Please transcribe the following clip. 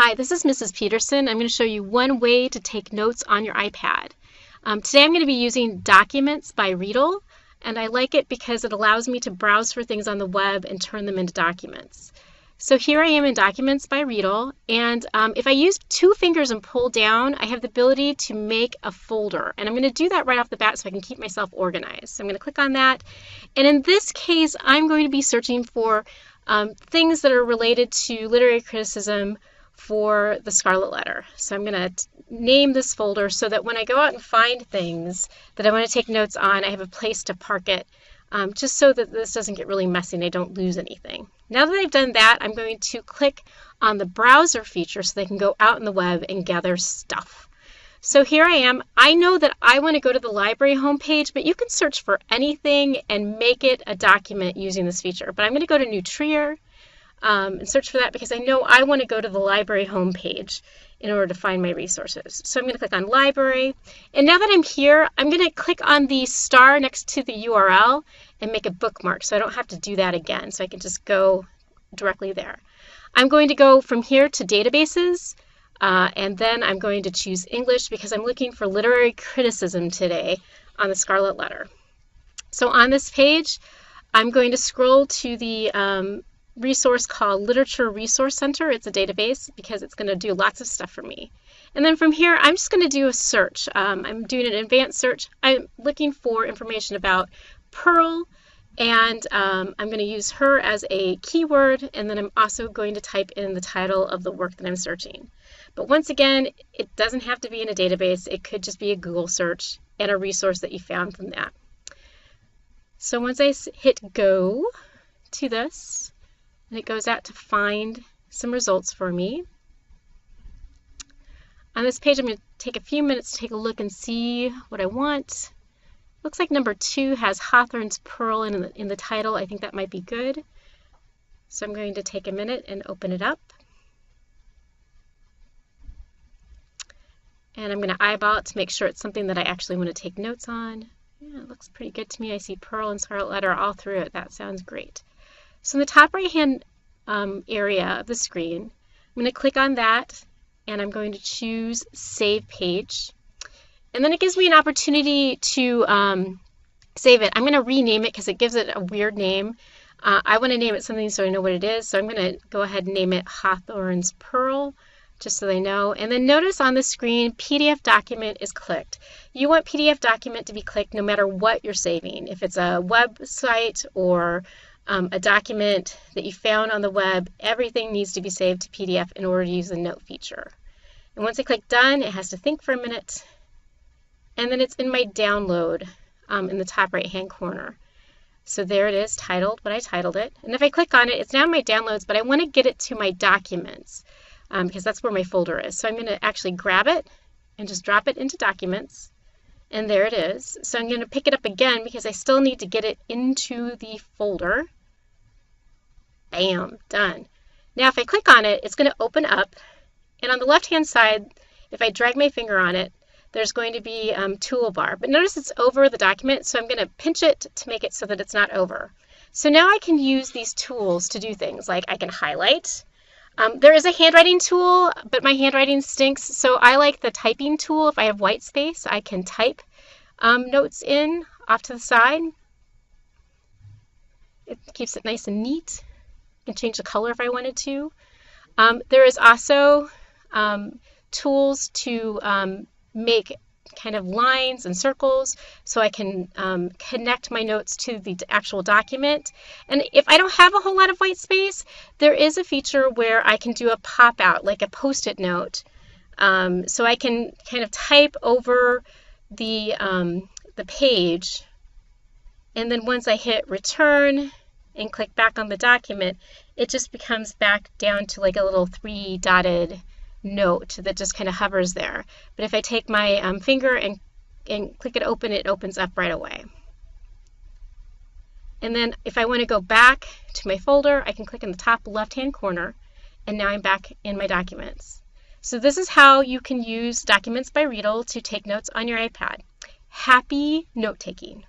Hi, this is Mrs. Peterson. I'm going to show you one way to take notes on your iPad. Today I'm going to be using Documents by Readdle, and I like it because it allows me to browse for things on the web and turn them into documents. So here I am in Documents by Readdle, and if I use two fingers and pull down, I have the ability to make a folder. And I'm going to do that right off the bat so I can keep myself organized. So I'm going to click on that, and in this case I'm going to be searching for things that are related to literary criticism for the Scarlet Letter. So I'm going to name this folder so that when I go out and find things that I want to take notes on, I have a place to park it, just so that this doesn't get really messy and I don't lose anything. Now that I've done that, I'm going to click on the browser feature so they can go out in the web and gather stuff. So here I am. I know that I want to go to the library homepage, but you can search for anything and make it a document using this feature. But I'm going to go to New Trier and search for that because I know I want to go to the library homepage in order to find my resources. So I'm going to click on Library, and now that I'm here, I'm going to click on the star next to the URL and make a bookmark so I don't have to do that again, so I can just go directly there. I'm going to go from here to Databases, and then I'm going to choose English because I'm looking for literary criticism today on the Scarlet Letter. So on this page, I'm going to scroll to the resource called Literature Resource Center. It's a database because it's going to do lots of stuff for me. And then from here, I'm just going to do a search. I'm doing an advanced search. I'm looking for information about Pearl, and I'm going to use her as a keyword, and then I'm also going to type in the title of the work that I'm searching. But once again, it doesn't have to be in a database. It could just be a Google search and a resource that you found from that. So once I hit go to this, and it goes out to find some results for me. On this page, I'm going to take a few minutes to take a look and see what I want. Looks like number 2 has Hawthorne's Pearl in the title. I think that might be good. So I'm going to take a minute and open it up. And I'm going to eyeball it to make sure it's something that I actually want to take notes on. Yeah, it looks pretty good to me. I see Pearl and Scarlet Letter all through it. That sounds great. So in the top right-hand area of the screen, I'm going to click on that, and I'm going to choose Save Page. And then it gives me an opportunity to save it. I'm going to rename it because it gives it a weird name. I want to name it something so I know what it is. So I'm going to go ahead and name it Hawthorne's Pearl, just so they know. And then notice on the screen, PDF document is clicked. You want PDF document to be clicked no matter what you're saving. If it's a website or a document that you found on the web, everything needs to be saved to PDF in order to use the note feature. And once I click done, it has to think for a minute, and then it's in my download in the top right hand corner. So there it is, titled what I titled it. And if I click on it, it's now in my downloads, but I want to get it to my documents because that's where my folder is. So I'm going to actually grab it and just drop it into Documents. And there it is. So I'm going to pick it up again because I still need to get it into the folder. Bam, done. Now if I click on it, it's going to open up. And on the left-hand side, if I drag my finger on it, there's going to be toolbar. But notice it's over the document, so I'm going to pinch it to make it so that it's not over. So now I can use these tools to do things like I can highlight. There is a handwriting tool, but my handwriting stinks, so I like the typing tool. If I have white space, I can type notes in off to the side. It keeps it nice and neat. I can change the color if I wanted to. There is also tools to make kind of lines and circles so I can connect my notes to the actual document. And if I don't have a whole lot of white space, there is a feature where I can do a pop-out, like a post-it note. So I can kind of type over the page, and then once I hit return and click back on the document, it just becomes back down to like a little 3-dotted note that just kind of hovers there. But if I take my finger and click it open, it opens up right away. And then if I want to go back to my folder, I can click in the top left-hand corner, and now I'm back in my documents. So this is how you can use Documents by Readdle to take notes on your iPad. Happy note-taking!